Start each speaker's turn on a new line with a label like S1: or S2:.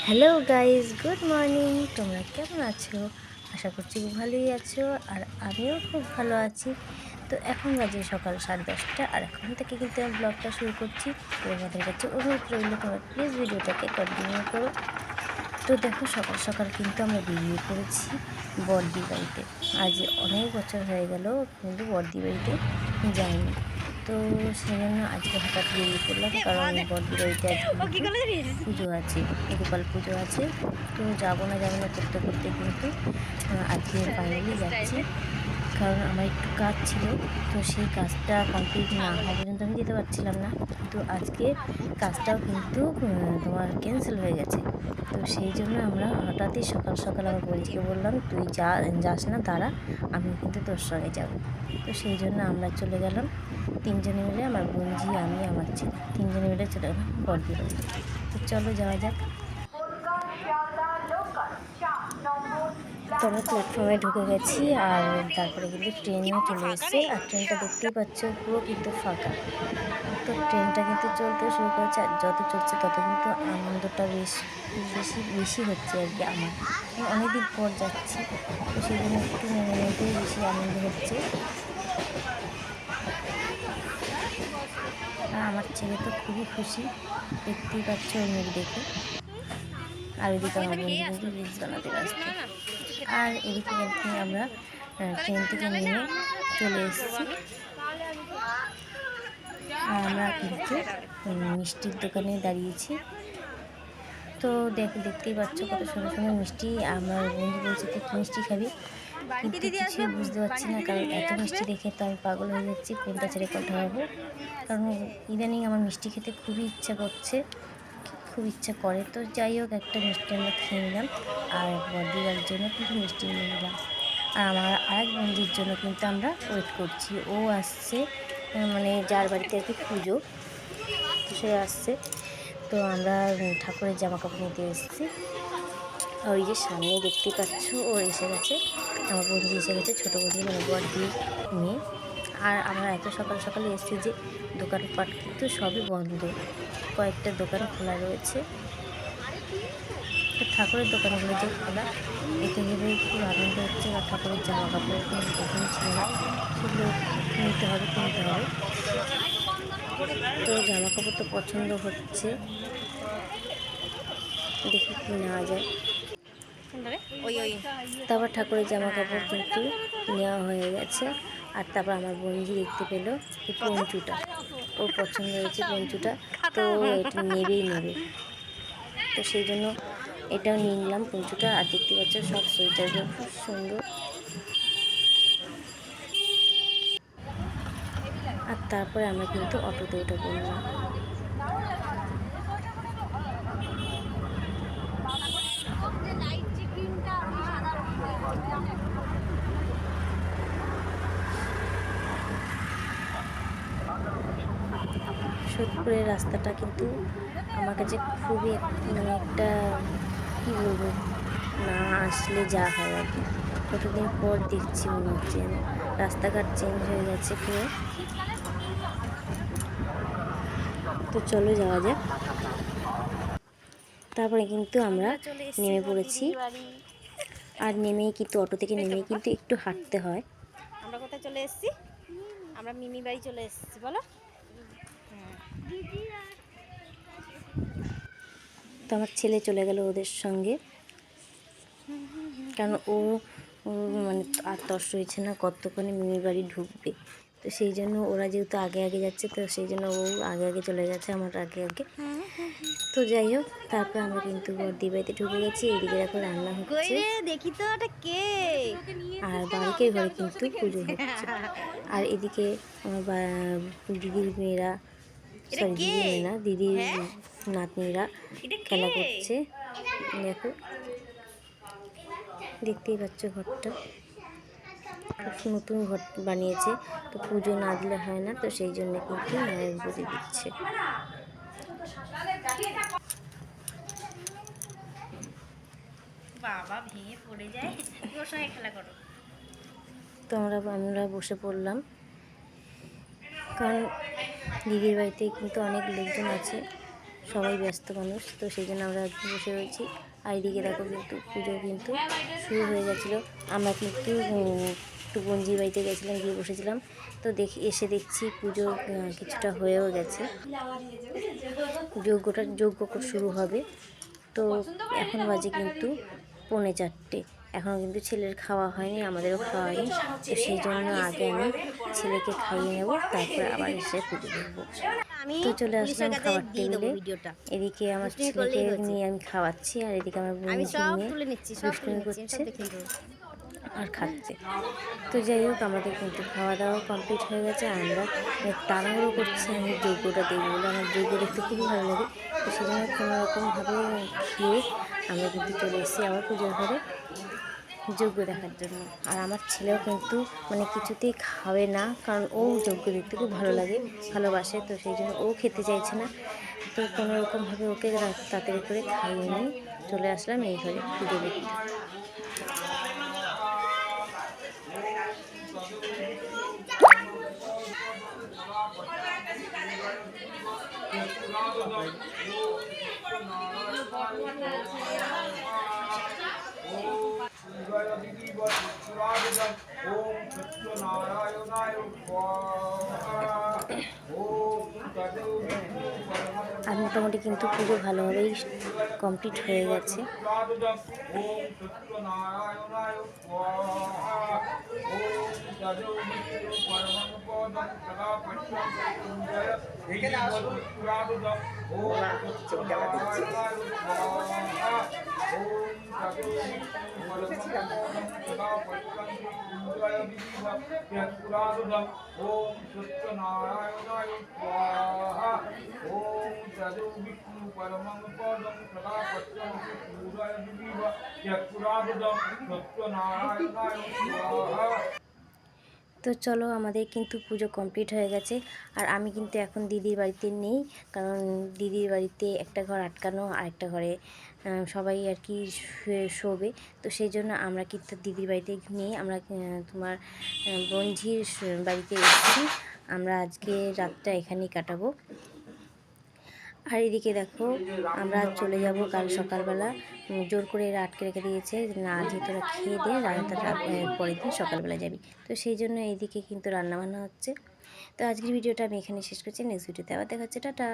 S1: Hello guys, good morning. তোমরা কেমন আছো? আশা করছি খুব ভালোই আছো, আর আমিও খুব ভালো আছি। তো এখন বাজে সকাল 10:30, আর এখন থেকে কিন্তু আমি ব্লগটা শুরু করছি। তো তোমাদের কাছে অনুরোধ রইল, তোমরা প্লিজ ভিডিওটাকে কন্টিনিউ করো। তো দেখো, সকাল সকাল কিন্তু আমরা বেরিয়ে পড়েছি বড়দির বাড়িতে। আজ অনেক বছর হয়ে গেল কিন্তু বড়দির বাড়িতে যাইনি। তো সেই জন্য আজকে হঠাৎ বেরিয়ে পড়লাম, কারণ বড়দির বাড়িতে আজকে পুজো আছে, গোপাল পুজো আছে। তো যাবো না করতে করতে কিন্তু আজকে ফাইনালি যাচ্ছি, কারণ আমার একটু কাজ ছিল। তো সেই কাজটা কমপ্লিট না হওয়া পর্যন্ত আমি যেতে পারছিলাম না। তো আজকে কাজটাও কিন্তু তোমার ক্যান্সেল হয়ে গেছে। তো সেই জন্য আমরা হঠাৎই সকাল সকাল আমার বোনজিকে বললাম, তুই যাস না, দাঁড়া, আমি কিন্তু তোর সঙ্গে যাব। তো সেই জন্য আমরা চলে গেলাম তিনজনে মিলে, আমার বোনজি, আমি, আমার ছেলে, তিনজনে মিলে চলে গেলাম বড়দির বাড়িতে। তো চলো যাওয়া যাক। তো আমরা প্ল্যাটফর্মে ঢুকে গেছি, আর তারপরে কিন্তু ট্রেনও চলে এসেছে। আর ট্রেনটা দেখতেই পাচ্ছ, পুরো কিন্তু ফাঁকা। তো ট্রেনটা কিন্তু চলতে শুরু করেছে, আর যত চলছে তত কিন্তু আনন্দটা বেশি হচ্ছে আর কি। আমার অনেকদিন পর যাচ্ছি, তো সেই জন্য একটু মনের মধ্যে বেশি আনন্দ হচ্ছে। আর আমার ছেলে তো খুবই খুশি, দেখতেই পাচ্ছ ওর মুখ দেখে। আর এদিকে আমার বন্ধু কিন্তু রিলস বানাতে ব্যস্ত। আর এদিকে কিন্তু আমরা ট্রেন থেকে নেমে চলে এসেছি। আর আমরা কিন্তু মিষ্টির দোকানে দাঁড়িয়েছি। তো দেখতেই পাচ্ছ কত সুন্দর সুন্দর মিষ্টি। আমার বন্ধু বলছে, তুই মিষ্টি খাবি, কিন্তু কিছুই বুঝতে পারছি না, কারণ এত মিষ্টি দেখে তো আমি পাগল হয়ে যাচ্ছি, কোনটা ছেড়ে কোনটা হবো। কারণ ইদানিং আমার মিষ্টি খেতে খুবই ইচ্ছা করছে, খুব ইচ্ছা করে। তো যাই হোক, একটা মিষ্টি আমরা খেয়ে নিলাম, আর বড়দিদার জন্য কিন্তু মিষ্টি নিয়ে নিলাম। আর আমার আরেক বন্ধুর জন্য কিন্তু আমরা ওয়েট করছি, ও আসছে, মানে যার বাড়িতে আর কি পুজো, তো সে আসছে। তো আমরা ঠাকুরের জামা কাপড় নিতে এসেছি। ওই যে সামনেই দেখতেই পাচ্ছ, ও এসে গেছে, আমার বন্ধু এসে গেছে, ছোটো বন্ধু, মানে বড়দির মেয়ে। আর আমরা এত সকাল সকালে এসেছি যে দোকানপাট কিন্তু সবই বন্ধ, কয়েকটা দোকান খোলা রয়েছে। তো ঠাকুরের দোকানগুলো যে খোলা, এতে ভেবে খুব আনন্দ হচ্ছে। আর ঠাকুরের জামা কাপড় কোনো দোকান ছিল না, সেগুলো কিনতে হবে। তো জামা কাপড় তো পছন্দ হচ্ছে, দেখি কি নেওয়া যায়। তারপর ঠাকুরের জামা কাপড় কিন্তু নেওয়া হয়ে গেছে। আর তারপর আমার বোনজি দেখতে পেলো এই পঞ্চুটা, ওর পছন্দ হয়েছে পঞ্চুটা, তো এটা নেবে। তো সেই জন্য এটাও নিয়ে নিলাম পঞ্চুটা। আর দেখতে পাচ্ছ সব সোয়েটারগুলো খুব সুন্দর। আর তারপরে আমরা কিন্তু অটোতে উঠে পড়লাম। সোদপুরের রাস্তাটা কিন্তু আমার কাছে খুবই মানে একটা, কী বলবো, না আসলে যা হয় আর কি। কতদিন পর দেখছি, মনে হচ্ছে যেন রাস্তাঘাট চেঞ্জ হয়ে গেছে পুরো। তো চলো যাওয়া যাক। তারপরে কিন্তু আমরা নেমে পড়েছি, আর নেমেই কিন্তু অটো থেকে নেমেই কিন্তু একটু হাঁটতে হয়।
S2: আমরা কোথায় চলে এসেছি? আমরা মিমি বাড়ি চলে এসেছি, বলো।
S1: তো আমার ছেলে চলে গেল ওদের সঙ্গে, কারণ ও মানে আর তর্স হয়েছে না কতক্ষণে মিমি বাড়ি ঢুকবে। তো সেই জন্য ওরা যেহেতু আগে আগে যাচ্ছে, তো সেই জন্য ও আগে আগে চলে গেছে, আমার আগে আগে। তো যাই হোক, তারপর আমরা কিন্তু বড়দির বাড়িতে ঢুকে গেছি। এইদিকে দেখো রান্না হচ্ছে,
S2: দেখি তো এটা কে।
S1: আর বাড়িকে ঘরে কিন্তু পুজো হচ্ছে। আর এদিকে আমার দিদির মেয়েরা, সরি দিদির মেয়ে না, দিদির নাতনিরা খেলা করছে। দেখো, দেখতেই পাচ্ছ ঘরটা খুব নতুন ঘর বানিয়েছে। তো পুজো না দিলে হয় না, তো সেই জন্য কিন্তু মায়ের পুজো দিচ্ছে।
S2: বাবা ভেঙে পড়ে যায়, ওর সঙ্গে খেলা করো।
S1: তো আমরা বসে পড়লাম, কারণ দিদির বাড়িতে কিন্তু অনেক লোকজন আছে, সবাই ব্যস্ত মানুষ, তো সেই জন্য আমরা বসে রয়েছি। আর এদিকে দেখো কিন্তু পুজো কিন্তু শুরু হয়ে গেছিলো। আমরা কিন্তু একটু গঞ্জির বাড়িতে গেছিলাম, গিয়ে বসেছিলাম। তো এসে দেখছি পুজো কিছুটা হয়েও গেছে, যজ্ঞ শুরু হবে। তো এখন বাজে কিন্তু 3:45। এখনও কিন্তু ছেলের খাওয়া হয়নি, আমাদেরও খাওয়া হয়নি। তো সেই জন্য আগে আমি ছেলেকে খাইয়ে নেব, তারপরে আবার এসে পুজো করবো।
S2: আমি
S1: তো চলে
S2: পুলিশের
S1: আসলাম
S2: কাছে
S1: খাবার
S2: দিয়ে দেবো
S1: টেবিলে।
S2: ভিডিওটা।
S1: এদিকে আমার
S2: দুষ্টুমি
S1: ছেলেকে
S2: করলেই হয়েছে।
S1: নিয়ে আমি খাওয়াচ্ছি, আর এদিকে আমার
S2: আমি
S1: বন্ধু
S2: সব
S1: নিয়ে
S2: তুলে নিচ্ছি,
S1: দুষ্টুমি
S2: আমি
S1: করছে
S2: সব দেখে নেবো।
S1: আর খাচ্ছে। তো যাই হোক, আমাদের কিন্তু খাওয়া দাওয়া কমপ্লিট হয়ে গেছে। আর আমরা তাড়াহুড়ো করছি, আমি যজ্ঞটা দেখবো বলে, আমার যজ্ঞ দেখতে খুবই ভালো লাগে। তো সেই জন্য কোনোরকমভাবে খেয়ে আমরা কিন্তু চলে এসেছি আবার পুজোর ঘরে যজ্ঞ দেখার জন্য। আর আমার ছেলেও কিন্তু মানে কিছুতেই খাবে না, কারণ ও যজ্ঞ দেখতে খুব ভালোবাসে। তো সেই জন্য ও খেতে চাইছে না। তো কোনোরকমভাবে ওকে তাড়াতাড়ি করে খাইয়ে নিয়ে চলে আসলাম এই ঘরে পুজো দেখতে। আর মোটামুটি কিন্তু পুজো ভালোভাবেই কমপ্লিট হয়ে গেছে। তো চলো, আমাদের কিন্তু পুজো কমপ্লিট হয়ে গেছে। আর আমি কিন্তু এখন দিদির বাড়িতে নেই, কারণ দিদির বাড়িতে একটা ঘর আটকানো, আর একটা ঘরে সবাই আর কি শোবে। তো সেই জন্য আমরা কিন্তু দিদির বাড়িতে নেই, আমরা তোমার বঞ্ঝির বাড়িতে এসেছি। আমরা আজকে রাতটা এখানেই কাটাবো। আর এদিকে দেখো, আমরা চলে যাব কাল সকালবেলা। জোর করে এরা আটকে রেখে দিয়েছে, না যেহেতু ওরা খেয়ে দিয়ে পরের দিন সকালবেলা যাবি। তো সেই জন্য এইদিকে কিন্তু রান্নাবান্না হচ্ছে। তো আজকের ভিডিওটা আমি এখানে শেষ করছি, নেক্সট ভিডিওতে আবার দেখা হচ্ছে, টাটা।